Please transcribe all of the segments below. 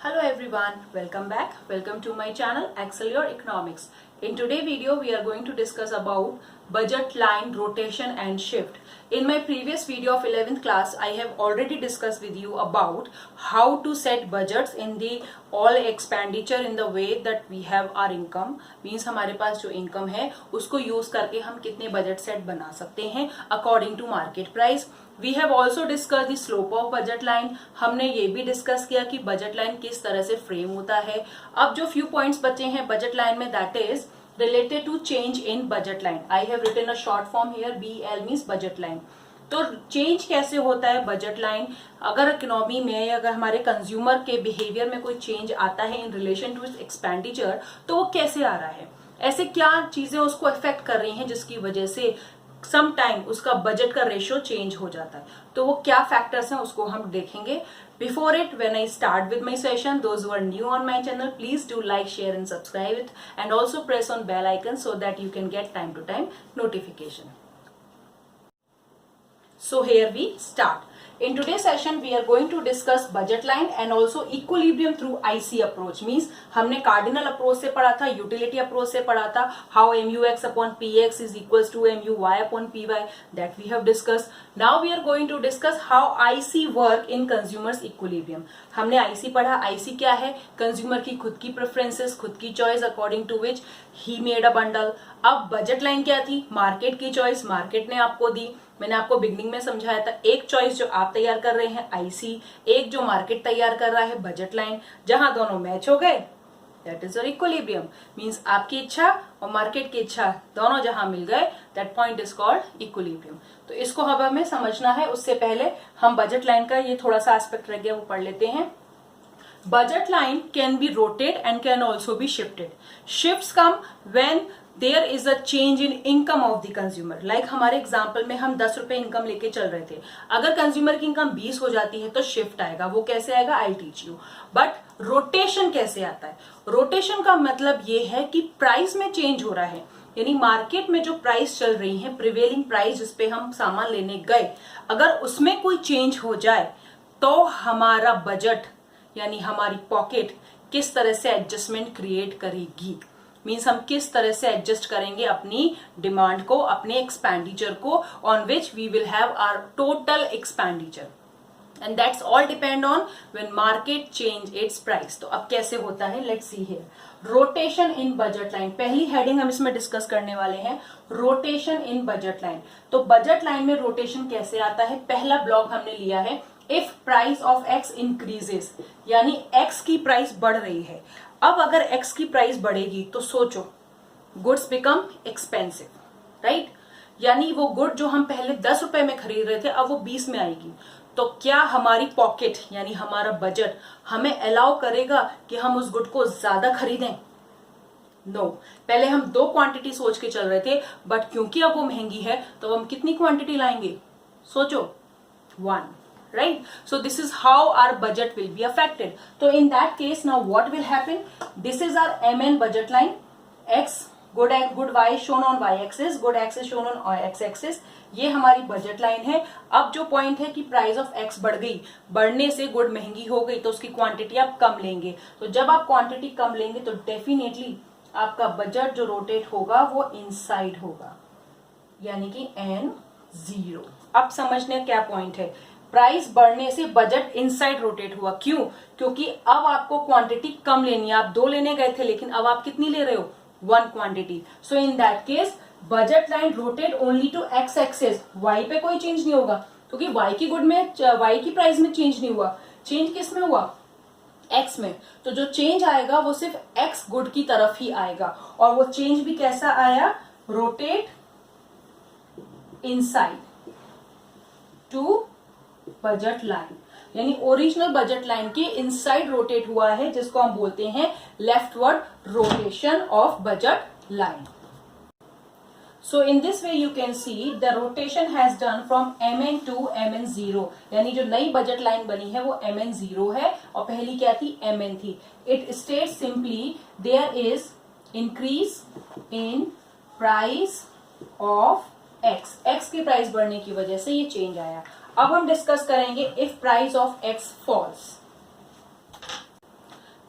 Hello everyone, welcome back. Welcome to my channel Excel Your Economics. In today's video we are going to discuss about budget line rotation and shift. In my previous video of 11th class I have already discussed with you about how to set budgets in the all expenditure in the way that we have our income. Means हमारे पास जो income है उसको use करके हम कितने budget set बना सकते हैं according to market price. We have also discussed the slope of budget line. हमने ये भी डिस्कस किया कि बजट लाइन किस तरह से फ्रेम होता है. अब जो few points बचे हैं बजट लाइन में that is related to change in budget line. I have written a short form here. BL means budget line. तो चेंज कैसे होता है बजट लाइन. अगर इकोनॉमी में अगर हमारे कंज्यूमर के बिहेवियर में कोई चेंज आता है इन रिलेशन टू एक्सपेंडिचर तो वो कैसे आ रहा है, ऐसे क्या चीजें उसको अफेक्ट कर रही हैं जिसकी वजह से सम टाइम उसका बजट का रेशियो चेंज हो जाता है. तो वो क्या फैक्टर्स हैं उसको हम देखेंगे. Before it, when I start with my session, those who are new on my channel, please do like, share and subscribe it, and also press on bell icon so that you can get time to time notification. So here we start. In today's session we are going to discuss budget line and also equilibrium through IC approach. Means हमने cardinal approach से पढ़ा था, utility approach से पढ़ा था, how MUX upon PX is equals to MUY upon PY, that we have discussed. Now we are going to discuss how IC work in consumers equilibrium. हमने IC पढ़ा. IC क्या है? कंज्यूमर की खुद की प्रेफरेंसेस, खुद की choice according to which he made a bundle. अब बजट लाइन क्या थी? मार्केट की चॉइस मार्केट ने आपको दी. मैंने आपको बिगनिंग में समझाया था, एक चॉइस जो आप तैयार कर रहे हैं आईसी, एक जो मार्केट तैयार कर रहा है बजट लाइन. जहां दोनों मैच हो गए that is your equilibrium. Means आपकी इच्छा और मार्केट की इच्छा दोनों जहां मिल गए that point is called equilibrium. तो इसको अब हमें समझना है. उससे पहले हम बजट लाइन का ये थोड़ा सा एस्पेक्ट रह गया वो पढ़ लेते हैं. Budget line can be rotated and can also be shifted. Shifts come when there is a change in income of the consumer. Like हमारे एग्जाम्पल में हम 10 रुपए इनकम लेके चल रहे थे. अगर कंज्यूमर की इनकम 20 हो जाती है तो शिफ्ट आएगा. वो कैसे आएगा? I teach you. But rotation कैसे आता है? रोटेशन का मतलब ये है कि प्राइस में चेंज हो रहा है. यानी मार्केट में जो प्राइस चल रही है, प्रिवेलिंग प्राइस जिसपे हम सामान लेने गए, अगर उसमें कोई चेंज हो जाए तो हमारा बजट यानी हमारी पॉकेट किस तरह से एडजस्टमेंट क्रिएट करेगी. मीन्स हम किस तरह से एडजस्ट करेंगे अपनी डिमांड को, अपने एक्सपेंडिचर को, on which we will have our total expenditure. And that's all depend on when market change its price. तो अब कैसे होता है let's see here. Rotation in budget line, पहली हेडिंग हम इसमें डिस्कस करने वाले हैं, रोटेशन इन बजट लाइन. तो बजट लाइन में रोटेशन कैसे आता है? पहला ब्लॉक हमने लिया है if price of x increases, यानी एक्स की प्राइस बढ़ रही है. अब अगर एक्स की प्राइस बढ़ेगी तो सोचो गुड्स बिकम एक्सपेंसिव, राइट. यानी वो गुड जो हम पहले 10 रुपए में खरीद रहे थे अब वो 20 में आएगी. तो क्या हमारी पॉकेट यानी हमारा बजट हमें अलाउ करेगा कि हम उस गुड को ज्यादा खरीदें? नो. पहले हम 2 क्वांटिटी सोच के चल रहे थे, बट क्योंकि अब वो महंगी है तो हम कितनी क्वांटिटी लाएंगे? सोचो 1. Right? So this is how our budget will be affected. So in that case now what will happen? This is our MN budget line. X good Y shown on Y axis, good X is shown on X axis. ये हमारी budget line है. अब जो point है कि price of x बढ़ गई, बढ़ने से गुड महंगी हो गई तो उसकी क्वांटिटी आप कम लेंगे. तो जब आप क्वांटिटी कम लेंगे तो डेफिनेटली आपका बजट जो रोटेट होगा वो इनसाइड होगा, यानी कि N0. अब समझने क्या पॉइंट है. प्राइस बढ़ने से बजट इनसाइड रोटेट हुआ. क्यों? क्योंकि अब आपको क्वांटिटी कम लेनी है. आप 2 लेने गए थे लेकिन अब आप कितनी ले रहे हो? 1 quantity. So in that case budget line rotate only to x axes. Y पे कोई चेंज नहीं होगा क्योंकि वाई की गुड में वाई की प्राइस में चेंज नहीं हुआ. चेंज किस में हुआ? एक्स में. तो जो चेंज आएगा वो सिर्फ एक्स गुड की तरफ ही आएगा. और वो चेंज भी कैसा आया? Rotate inside to budget line, यानी ओरिजिनल बजट लाइन के इनसाइड रोटेट हुआ है, जिसको हम बोलते हैं leftward rotation of budget line. So in this way you can see the rotation has done from MN to MN0. यानी जो नई बजट लाइन बनी है वो MN0 है और पहली क्या थी? MN थी. It state simply there is increase in price of x. X की प्राइस बढ़ने की वजह से ये चेंज आया. अब हम डिस्कस करेंगे if price of x falls.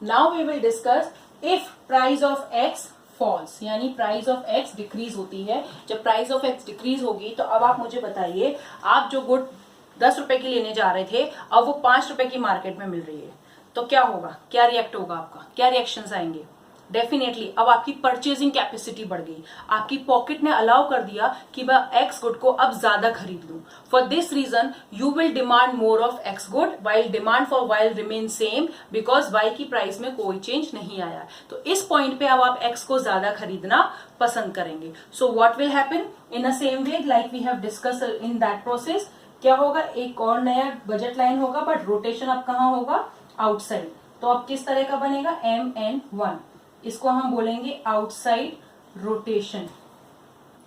Now we will discuss if price of x falls, यानी प्राइस ऑफ एक्स डिक्रीज होती है। जब प्राइस ऑफ एक्स डिक्रीज होगी तो अब आप मुझे बताइए, आप जो गुड 10 रुपए की लेने जा रहे थे, अब वो 5 रुपए की मार्केट में मिल रही है, तो क्या होगा, क्या रिएक्ट होगा आपका, क्या रिएक्शंस आएंगे? डेफिनेटली अब आपकी परचेजिंग कैपेसिटी बढ़ गई, आपकी पॉकेट ने अलाउ कर दिया कि मैं एक्स गुड को अब ज्यादा खरीद लूं। For this reason you will demand more of x good while demand for while remain same, because y की प्राइस में कोई चेंज नहीं आया। तो इस पॉइंट पे अब आप एक्स को ज्यादा खरीदना पसंद करेंगे। So what will happen in a same way like we have discuss in that process, क्या होगा, एक और नया बजट लाइन होगा, बट रोटेशन अब कहाँ होगा, आउटसाइड। तो अब किस तरह का बनेगा, MN1, इसको हम बोलेंगे आउटसाइड रोटेशन,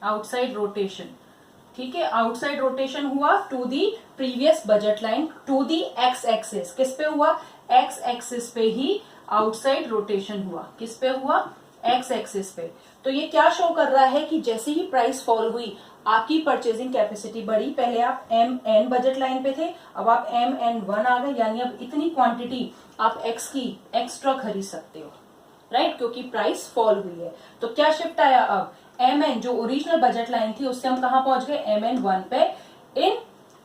आउटसाइड रोटेशन। ठीक है, आउटसाइड रोटेशन हुआ to the previous budget line, to the x axis. किस पे हुआ, एक्स एक्सिस पे ही आउटसाइड रोटेशन हुआ। किस पे हुआ, एक्स एक्सिस पे। तो ये क्या शो कर रहा है कि जैसे ही प्राइस फॉल हुई आपकी परचेजिंग कैपेसिटी बढ़ी। पहले आप MN बजट लाइन पे थे, अब आप MN1 आ गए, यानी अब इतनी क्वांटिटी आप एक्स की एक्स्ट्रा खरीद सकते हो, राइट, क्योंकि प्राइस फॉल हुई है। तो क्या शिफ्ट आया, अब MN जो ओरिजिनल बजट लाइन थी उससे हम कहां पहुंच गए, MN1 पे। In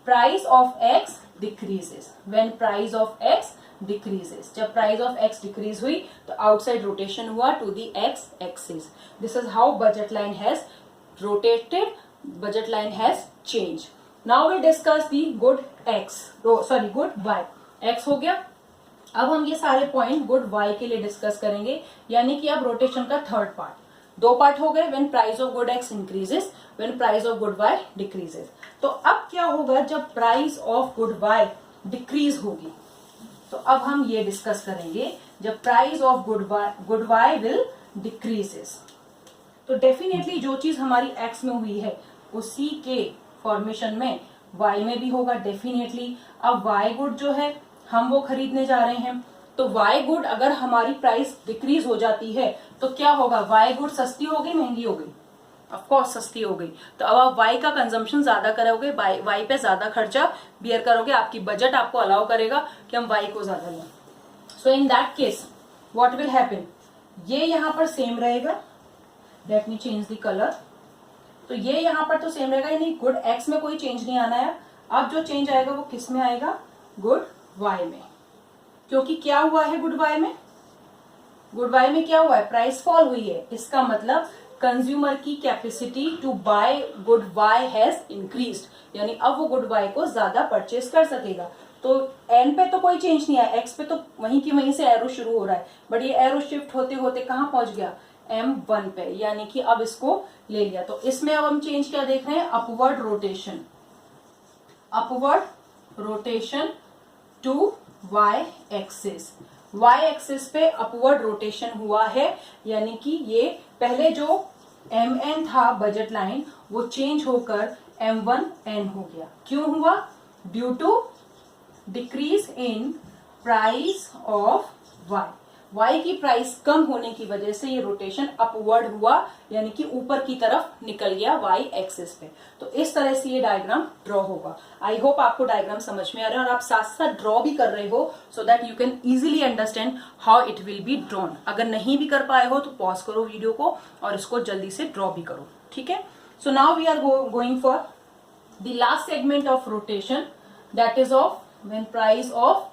price of x decreases, when price of x decreases, जब प्राइस ऑफ एक्स डिक्रीज हुई तो आउटसाइड रोटेशन हुआ to the x axis. This is how budget line has rotated, budget line has change. Now we discuss the good x, sorry good y. X हो गया, अब हम ये सारे point good Y के लिए डिस्कस करेंगे, यानी कि अब रोटेशन का थर्ड पार्ट। दो पार्ट हो गए, when price of good x increases, when price of good y decreases. तो अब क्या होगा जब price of good y decrease होगी, तो अब हम ये डिस्कस करेंगे जब price of good y will decreases. तो डेफिनेटली जो चीज हमारी एक्स में हुई है उसी के फॉर्मेशन में वाई में भी होगा डेफिनेटली। अब वाई गुड जो है हम वो खरीदने जा रहे हैं, तो वाई गुड अगर हमारी प्राइस डिक्रीज हो जाती है तो क्या होगा, वाई गुड सस्ती हो गई, महंगी हो गई, ऑफ कोर्स सस्ती हो गई। तो अब आप वाई का कंजम्पशन ज्यादा करोगे, वाई पे ज्यादा खर्चा बियर करोगे, आपकी बजट आपको अलाउ करेगा कि हम वाई को ज्यादा लें। So in that case what will happen, ये यहां पर सेम रहेगा, let me change the colour. तो ये यहां पर तो सेम रहेगा, यानी गुड एक्स में कोई चेंज नहीं आना है। अब जो चेंज आएगा वो किस में आएगा, गुड वाई में, क्योंकि क्या हुआ है गुड वाई में, गुड वाई में क्या हुआ है, प्राइस फॉल हुई है। इसका मतलब कंज्यूमर की capacity to buy good y has increased, यानी अब वो गुड वाई को ज्यादा परचेज कर सकेगा। तो एन पे तो कोई चेंज नहीं आया, एक्स पे तो वहीं की वहीं से एरो शुरू हो रहा है, बट ये एरो शिफ्ट होते होते कहां पहुंच गया, M1 पे, यानी कि अब इसको ले लिया। तो इसमें अब हम चेंज क्या देख रहे हैं, upward rotation, upward rotation to Y axis. Y axis पे अपवर्ड रोटेशन हुआ है, यानी कि ये पहले जो MN था बजट लाइन वो चेंज होकर M1N हो गया। क्यों हुआ, due to decrease in price of y. Y की प्राइस कम होने की वजह से ये रोटेशन अपवर्ड हुआ, यानी कि ऊपर की तरफ निकल गया वाई एक्सिस पे। तो इस तरह से ये डायग्राम ड्रॉ होगा। आई होप आपको डायग्राम समझ में आ रहा है और आप साथ साथ ड्रॉ भी कर रहे हो, so that you can easily understand how it will be drawn. अगर नहीं भी कर पाए हो तो पॉज करो वीडियो को और इसको जल्दी से ड्रॉ भी करो, ठीक है। So now we are going for the last segment of rotation, that is of when price of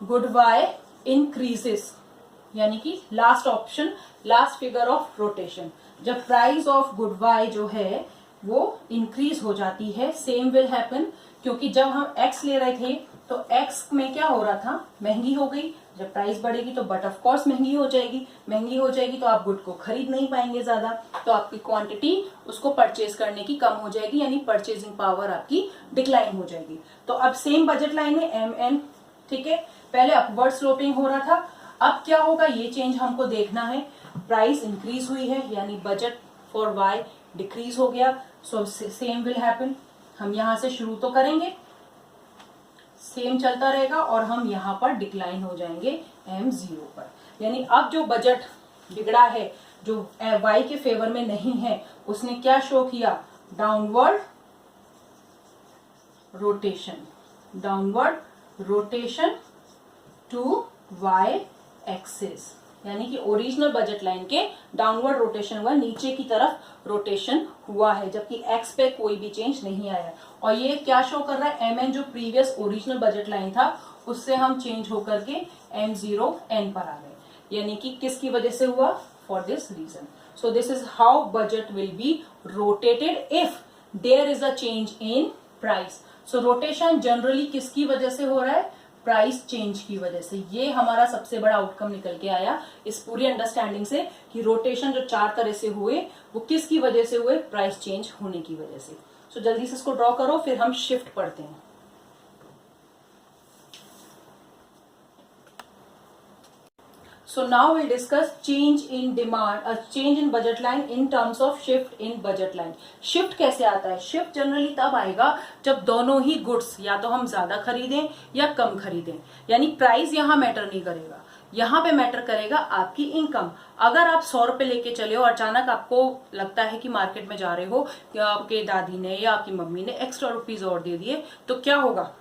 good Y increases, यानी कि last option, last figure of rotation. जब प्राइस ऑफ गुड वाई जो है वो इंक्रीज हो जाती है, same will happen, क्योंकि जब हम एक्स ले रहे थे तो एक्स में क्या हो रहा था, महंगी हो गई। जब प्राइस बढ़ेगी तो बट ऑफ कोर्स महंगी हो जाएगी, महंगी हो जाएगी तो आप गुड को खरीद नहीं पाएंगे ज्यादा, तो आपकी क्वांटिटी उसको परचेज करने की कम हो जाएगी, यानी परचेजिंग पावर आपकी डिक्लाइन हो जाएगी। तो अब सेम बजट लाइन है MN, ठीक है, पहले अपवर्ड स्लोपिंग हो रहा था, अब क्या होगा ये चेंज हमको देखना है। प्राइस इंक्रीज हुई है, यानी बजट फॉर वाई डिक्रीज हो गया, सो सेम विल हैपन। हम यहां से शुरू तो करेंगे, सेम चलता रहेगा और हम यहां पर डिक्लाइन हो जाएंगे M0 पर, यानी अब जो बजट बिगड़ा है, जो वाई के फेवर में नहीं है, उसने क्या शो किया, downward rotation, downward rotation to Y axis, यानी कि ओरिजिनल बजट लाइन के डाउनवर्ड रोटेशन हुआ, नीचे की तरफ रोटेशन हुआ है, जबकि एक्स पे कोई भी चेंज नहीं आया। और ये क्या शो कर रहा है, एम एन जो प्रीवियस ओरिजिनल बजट लाइन था उससे हम चेंज होकर के M0N पर आ गए, यानी कि किसकी वजह से हुआ, for this reason. So this is how budget will be rotated if there is a change in price. So rotation generally किसकी वजह से हो रहा है, प्राइस चेंज की वजह से। ये हमारा सबसे बड़ा आउटकम निकल के आया इस पूरी अंडरस्टैंडिंग से कि रोटेशन जो 4 तरह से हुए वो किसकी वजह से हुए, प्राइस चेंज होने की वजह से। सो जल्दी से इसको ड्रॉ करो, फिर हम शिफ्ट पढ़ते हैं। So now we'll discuss change in demand, change in budget line in terms of shift in budget line. Shift कैसे आता है, shift जनरली तब आएगा जब दोनों ही गुड्स या तो हम ज्यादा खरीदें या कम खरीदें, यानी प्राइस यहाँ मैटर नहीं करेगा, यहाँ पे मैटर करेगा आपकी इनकम। अगर आप 100 रुपए लेके चले हो और अचानक आपको लगता है कि मार्केट में जा रहे हो या आपके दादी ने या आपकी मम्मी ने एक्स्ट्रा रुपीज और दे दिए, तो क्या होगा,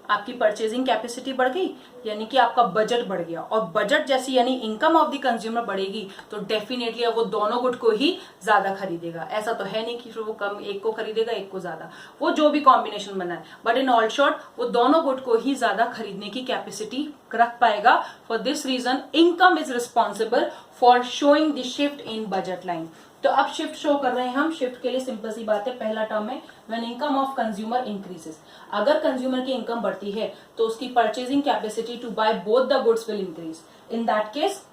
आपकी परचेजिंग कैपेसिटी बढ़ गई, यानी कि आपका बजट बढ़ गया। और बजट जैसी यानी इनकम ऑफ द कंज्यूमर बढ़ेगी तो डेफिनेटली वो दोनों गुड को ही ज्यादा खरीदेगा। ऐसा तो है नहीं कि वो कम एक को खरीदेगा एक को ज्यादा, वो जो भी कॉम्बिनेशन बना है, बट इन ऑल शॉर्ट वो दोनों गुड को ही ज्यादा खरीदने की कैपेसिटी रख पाएगा। For this reason income is responsible for showing the shift in budget line. तो अब शिफ्ट शो कर रहे हैं हम, शिफ्ट के लिए सिंपल सी बात है, पहला टर्म है when income of consumer increases. अगर कंज्यूमर की इनकम बढ़ती है तो उसकी purchasing capacity to buy both the goods will increase. In that case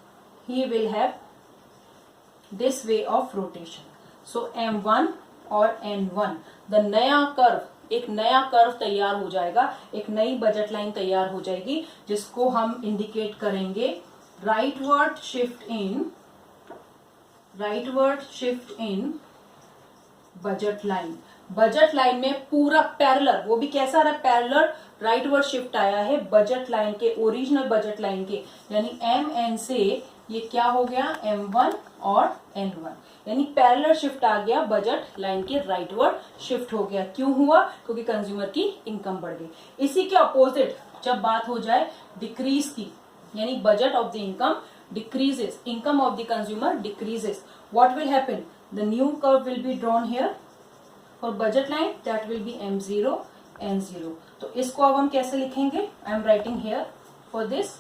he will have this way of rotation. So M1 और N1 द नया curve, एक नया कर्व तैयार हो जाएगा, एक नई बजट लाइन तैयार हो जाएगी जिसको हम इंडिकेट करेंगे rightward shift in budget line. Budget line में पूरा पैरेलल, वो भी कैसा रहा, पैरेलल राइटवर्ड शिफ्ट आया है बजट लाइन के, ओरिजिनल बजट लाइन के, यानी MN से ये क्या हो गया, M1 और N1, यानी पैरेलल शिफ्ट आ गया, बजट लाइन के राइटवर्ड शिफ्ट हो गया। क्यों हुआ, क्योंकि कंज्यूमर की इनकम बढ़ गई। इसी के अपोजिट जब बात हो जाए डिक्रीज की, यानी budget of the income decreases, income of the consumer decreases, what will happen, the new curve will be drawn here for budget line, that will be M0 N0। तो इसको अब हम कैसे लिखेंगे, I am writing here for this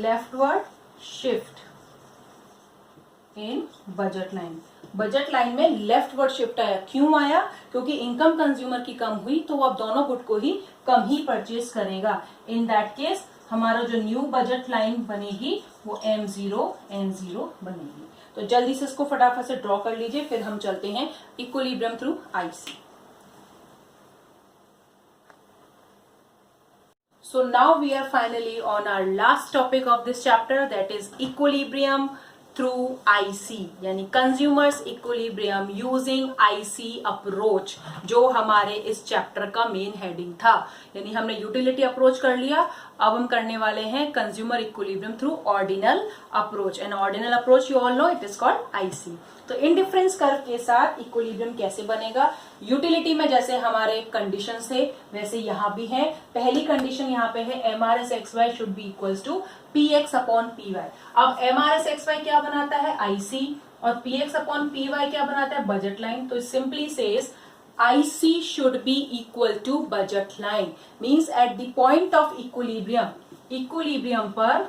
leftward shift in budget line। Budget line में leftward shift आया, क्यों आया, क्योंकि इनकम कंज्यूमर की कम हुई तो वो अब दोनों गुड को ही कम ही परचेज करेगा। इन दैट केस हमारा जो न्यू बजट लाइन बनेगी वो M0 N0 बनेगी। तो जल्दी से इसको फटाफट से ड्रॉ कर लीजिए, फिर हम चलते हैं equilibrium through IC। So now we are finally on our last topic of this chapter, that is equilibrium through IC, यानी consumers equilibrium using IC approach, जो हमारे इस चैप्टर का मेन हेडिंग था। यानी हमने यूटिलिटी अप्रोच कर लिया, अब हम करने वाले हैं consumer equilibrium through ordinal approach, and ordinal approach you all know it is called IC। तो इंडिफरेंस कर्व के साथ इक्विलिब्रियम कैसे बनेगा, यूटिलिटी में जैसे हमारे कंडीशंस थे वैसे यहाँ भी है। पहली कंडीशन यहाँ पे है MRS XY should be equals to PX upon PY। अब MRS XY क्या बनाता है, IC, और PX अपॉन PY क्या बनाता है, बजट लाइन। तो simply says IC should be equal to budget line, means at the point of equilibrium पर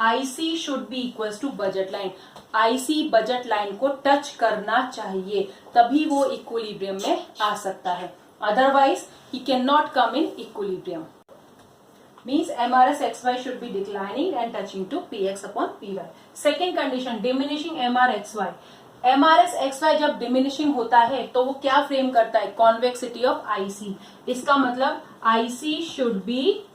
IC should be equals to budget line। IC budget line को touch करना चाहिए, तभी वो इक्विलिब्रियम में आ सकता है, otherwise he cannot come in equilibrium। Means MRS XY should be declining and touching to PX upon PY। Second condition, diminishing MRXY। MRS XY जब diminishing होता है तो वो क्या फ्रेम करता है, कॉन्वेक्सिटी ऑफ IC। इसका मतलब IC शुड बी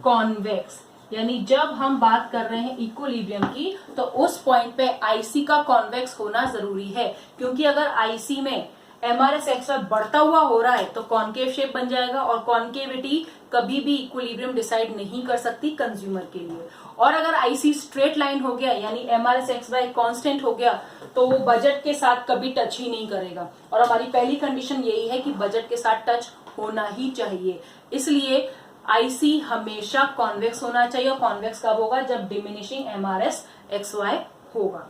कॉन्वेक्स, यानी जब हम बात कर रहे हैं इक्विलिब्रियम की तो उस पॉइंट पे IC का कॉन्वेक्स होना जरूरी है, क्योंकि अगर IC में MRS XY बढ़ता हुआ हो रहा है तो कॉन्केव शेप बन जाएगा, और कॉन्केविटी कभी भी इक्विलिब्रियम डिसाइड नहीं कर सकती कंज्यूमर के लिए। और अगर IC स्ट्रेट लाइन हो गया, यानी MRS XY कांस्टेंट हो गया, तो वो बजट के साथ कभी टच ही नहीं करेगा। और हमारी पहली कंडीशन यही है कि बजट के साथ टच होना ही चाहिए, इसलिए आईसी हमेशा कॉन्वेक्स होना चाहिए, और कॉन्वेक्स कब होगा? जब डिमिनिशिंग एमआरएस एक्स वाई होगा।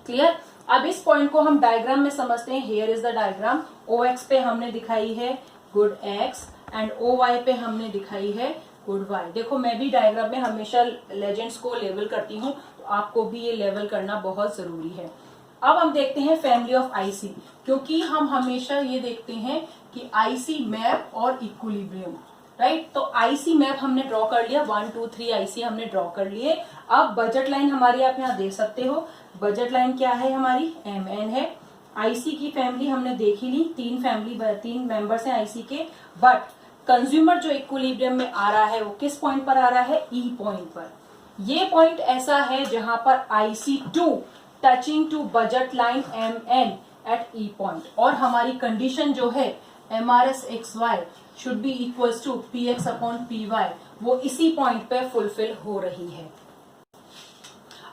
क्लियर? अब इस पॉइंट को हम डायग्राम में समझते हैं। Here is the diagram. O X पे हमने दिखाई है good X and O Y पे हमने दिखाई है गुड वाई। देखो मैं भी डायग्राम में हमेशा लेजेंड्स को लेवल करती हूँ, तो आपको भी ये लेवल करना बहुत जरूरी है। अब हम देखते हैं फैमिली ऑफ आईसी, क्योंकि हम हमेशा ये देखते हैं कि आईसी मैप और इक्विलिब्रियम, राइट? तो आईसी मैप हमने ड्रॉ कर लिया, 1 2 3 आईसी हमने ड्रॉ कर लिए। अब बजट लाइन हमारी आप यहाँ देख सकते हो। बजट लाइन क्या है हमारी? MN है। आईसी की फैमिली हमने देख ही ली, 3 मेंबर्स हैं आईसी के। बट कंज्यूमर जो इक्विलिब्रियम में आ रहा है वो किस पॉइंट पर आ रहा है? ई पॉइंट पर। ये पॉइंट ऐसा है जहां पर IC2 touching to budget line MN at E point, और हमारी कंडीशन जो है MRS XY should be equals to PX upon PY, वो इसी पॉइंट पे फुलफिल हो रही है।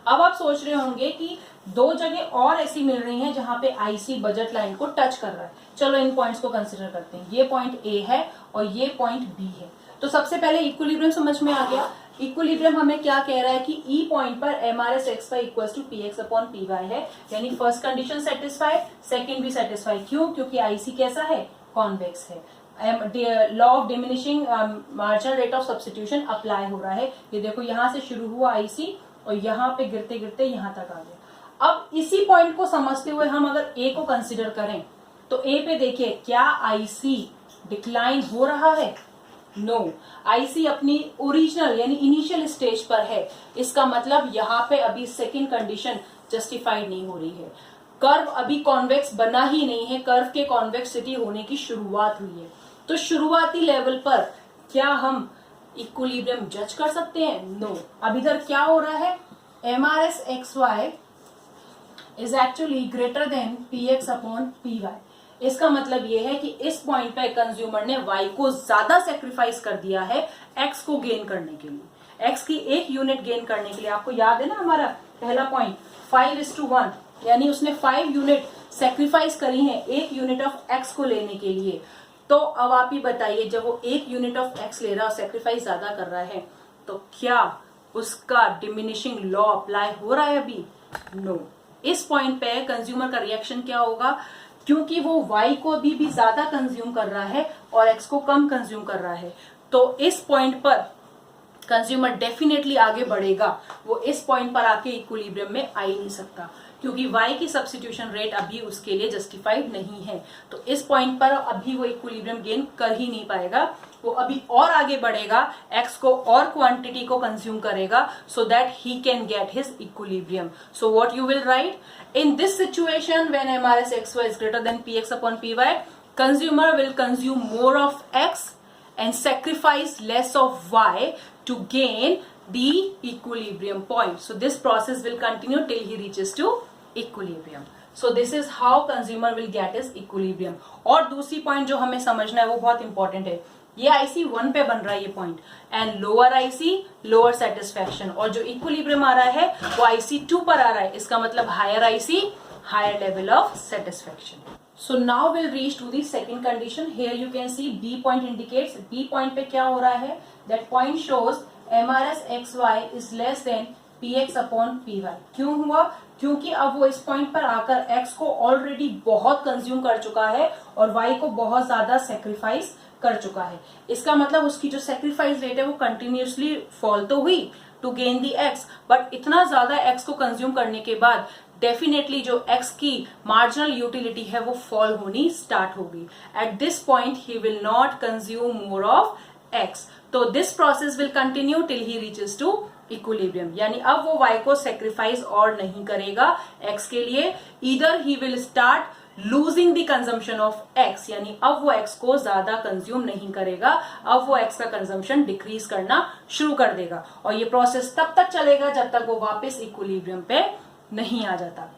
अब आप सोच रहे होंगे कि दो जगह और ऐसी मिल रही हैं जहां पे आईसी बजट लाइन को टच कर रहा है। चलो इन पॉइंट्स को कंसीडर करते हैं। ये पॉइंट ए है और ये पॉइंट बी है। तो सबसे पहले इक्विलिब्रियम समझ में आ गया। इक्विलिब्रियम हमें क्या कह रहा है कि ई पॉइंट पर MRS XY equals to PX upon PY है, यानी फर्स्ट कंडीशन सेटिस्फाइड, सेकंड भी सेटिस्फाइड। क्यों? क्योंकि आईसी कैसा है? कॉन्वेक्स है। Law of diminishing marginal rate of substitution apply हो रहा है। ये देखो यहां से शुरू हुआ आईसी और यहाँ पे गिरते गिरते यहां तक आ गया। अब इसी पॉइंट को समझते हुए हम अगर ए को कंसीडर करें तो ए पे देखिए, क्या आईसी डिक्लाइन हो रहा है? नो, आईसी अपनी ओरिजिनल यानी इनिशियल स्टेज पर है। इसका मतलब यहाँ पे अभी सेकंड कंडीशन जस्टिफाइड नहीं हो रही है। कर्व अभी कॉन्वेक्स बना ही नहीं है, कर्व के कॉन्वेक्सिटी होने की शुरुआत हुई है। तो शुरुआती लेवल पर क्या हम इक्विलिब्रियम जज कर सकते हैं? नो। अब इधर क्या हो रहा है? MRS XY is actually greater than PX upon PY। इसका मतलब ये है कि इस पॉइंट पे कंज्यूमर ने Y को ज्यादा सेक्रीफाइस कर दिया है X को गेन करने के लिए, X की एक यूनिट गेन करने के लिए। आपको याद है ना हमारा पहला पॉइंट 5:1, यानी उसने 5 यूनिट सेक्रीफाइस करी है 1 यूनिट ऑफ X को लेने के लिए। तो अब आप ही बताइए, जब वो 1 यूनिट ऑफ X ले रहा है, सेक्रीफाइस ज्यादा कर रहा है, तो क्या उसका डिमिनिशिंग लॉ अप्लाई हो रहा है अभी? नो। इस पॉइंट पे कंज्यूमर का रिएक्शन क्या होगा? क्योंकि वो Y को अभी भी ज्यादा कंज्यूम कर रहा है और X को कम कंज्यूम कर रहा है, तो इस पॉइंट पर कंज्यूमर डेफिनेटली आगे बढ़ेगा। वो इस पॉइंट पर आके इक्विलिब्रियम में आ ही नहीं सकता, क्योंकि Y की सब्स्टिट्यूशन रेट अभी उसके लिए जस्टिफाइड नहीं है। तो इस पॉइंट पर अभी वो इक्विलिब्रियम गेन कर ही नहीं पाएगा। वो अभी और आगे बढ़ेगा, X को और क्वांटिटी को कंज्यूम करेगा, so that he can get his equilibrium. So what you will write? In this situation, when MRS XY is greater than PX upon PY, consumer will consume more of X and sacrifice less of Y to gain the equilibrium point. So this process will continue till he reaches to equilibrium. So this is how consumer will get his equilibrium. और दूसरी point जो हमें समझना है वो बहुत important है। ये IC1 पे बन रहा है ये point, and lower IC lower satisfaction, और जो इक्विलिब्रियम आ रहा है वो IC2 पर आ रहा है। इसका मतलब higher IC higher level of satisfaction. So now we'll reach to the second condition. Here you can see B point indicates, B point पे क्या हो रहा है? That point shows MRS XY is less than PX upon PY। क्यों हुआ? क्योंकि अब वो इस पॉइंट पर आकर X को ऑलरेडी बहुत कंज्यूम कर चुका है और Y को बहुत ज्यादा सेक्रीफाइस कर चुका है। इसका मतलब उसकी जो सेक्रीफाइस रेट है वो कंटिन्यूसली फॉल तो हुई to gain the X, but इतना ज्यादा X को कंज्यूम करने के बाद डेफिनेटली जो X की मार्जिनल यूटिलिटी है वो फॉल होनी स्टार्ट होगी। At this point he will not consume more of X, तो this process will continue till he reaches to equilibrium, यानी अब वो Y को सेक्रीफाइस और नहीं करेगा X के लिए। Either he will start losing the consumption of X, यानी अब वो X को ज्यादा कंज्यूम नहीं करेगा, अब वो X का कंजम्पशन डिक्रीज करना शुरू कर देगा, और ये प्रोसेस तब तक चलेगा जब तक वो वापस इक्विलिब्रियम पे नहीं आ जाता।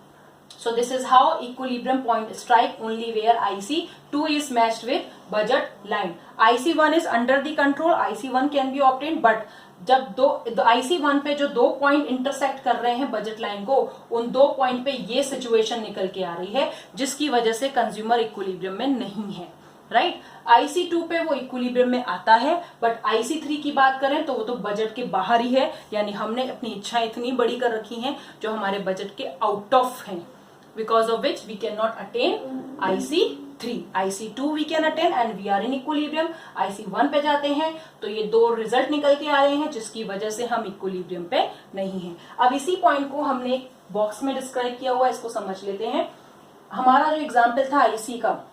So this is how equilibrium point strike only where IC2 is matched with budget line. IC1 is under the control, IC1 can be obtained, but जब IC1 पे जो 2 पॉइंट इंटरसेक्ट कर रहे हैं बजट लाइन को, उन 2 पॉइंट पे ये सिचुएशन निकल के आ रही है जिसकी वजह से कंज्यूमर इक्विलिब्रियम में नहीं है। राइट। IC2 पे वो इक्विलिब्रियम में आता है, बट IC3 की बात करें तो वो तो बजट के बाहर ही है, यानी हमने अपनी इच्छाएं इतनी बड़ी कर रखी हैं जो हमारे बजट के आउट ऑफ हैं, because of which we can not attain IC3। IC2 we can attain and we are in equilibrium. IC1 पे जाते हैं तो ये दो रिजल्ट निकल के आ रहे हैं जिसकी वजह से हम इक्विलिब्रियम पे नहीं हैं। अब इसी पॉइंट को हमने बॉक्स में डिस्क्राइब किया हुआ है, इसको समझ लेते हैं। हमारा जो एग्जाम्पल था IC का,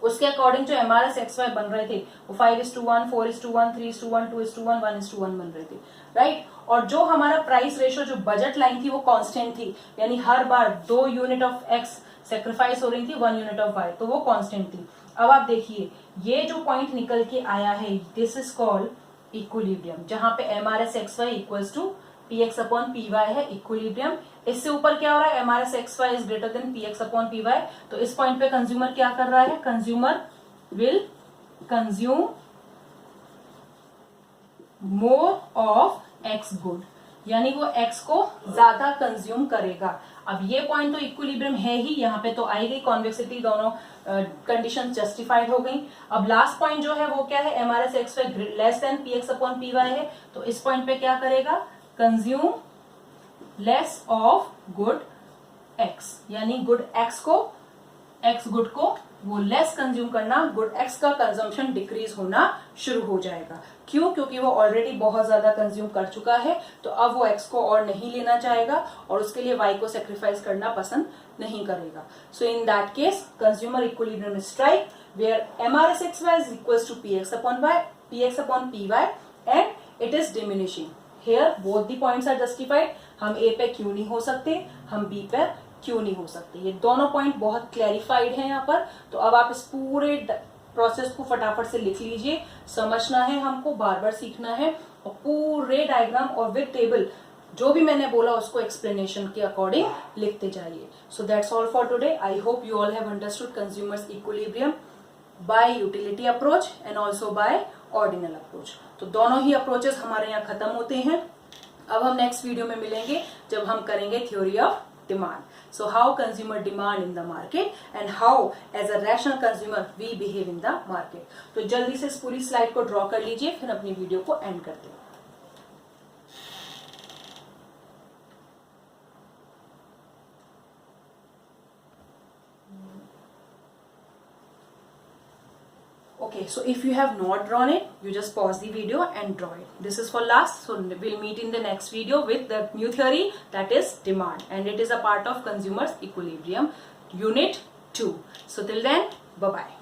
उसके अकॉर्डिंग जो MRSXY बन रहे थे वो 5:1, 4:1, 3:1, 2:1, 1:1 बन रहे थे, राइट। और जो हमारा प्राइस रेशो जो बजट लाइन थी वो कांस्टेंट थी, यानी हर बार 2 यूनिट ऑफ X सेक्रीफाइस हो रही थी 1 यूनिट ऑफ Y, तो वो कांस्टेंट थी। अब आप देखिए ये जो पॉइंट निकल के आया है, दिस इज कॉल्ड इक्विलिब्रियम, जहां पे MRSXY इक्वल्स टू PX/PY है, इक्विलिब्रियम। इससे ऊपर क्या हो रहा है, MRSXY is greater than PX/PY, तो इस पॉइंट पे कंज्यूमर क्या कर रहा है, consumer will consume more of X good, यानी वो X को ज्यादा कंज्यूम करेगा। अब ये पॉइंट तो इक्विलिब्रियम है ही, यहाँ पे तो आई गई कॉन्वेक्सिटी, दोनों कंडीशन जस्टिफाइड हो गई। अब लास्ट पॉइंट जो है वो क्या है, MRSXY लेस देन PX/PY है, तो इस पॉइंट पे क्या करेगा, consume less of good X, यानी गुड X गुड को वो लेस कंज्यूम करना, गुड X का कंजम्पशन डिक्रीज होना शुरू हो जाएगा। क्यों? क्योंकि वो ऑलरेडी बहुत ज्यादा कंज्यूम कर चुका है, तो अब वो X को और नहीं लेना चाहेगा और उसके लिए Y को सेक्रीफाइस करना पसंद नहीं करेगा। So in that case consumer equilibrium strike where MRSXY is equals to PX/PY and it is diminishing. Here both the points are justified. हम A पे क्यों नहीं हो सकते, हम B पे क्यों नहीं हो सकते, ये दोनों पॉइंट बहुत क्लैरिफाइड हैं यहाँ पर। तो अब आप इस पूरे प्रोसेस को फटाफट से लिख लीजिए, समझना है हमको, बार बार सीखना है, और पूरे डायग्राम और विद टेबल जो भी मैंने बोला उसको एक्सप्लेनेशन के अकॉर्डिंग लिखते जाइए। So that's all for today. I hope you all have understood consumer's equilibrium by utility approach and also by ordinal approach. तो दोनों ही अप्रोचेस हमारे यहाँ खत्म होते हैं। अब हम नेक्स्ट वीडियो में मिलेंगे जब हम करेंगे theory of demand. So how consumer demand in the market and how as a rational consumer we behave in the market. तो जल्दी से इस पूरी स्लाइड को ड्रॉ कर लीजिए, फिर अपनी वीडियो को एंड करते हैं। Okay, so if you have not drawn it, you just pause the video and draw it. This is for last, so we'll meet in the next video with the new theory, that is demand, and it is a part of consumers equilibrium unit 2. So till then, bye bye.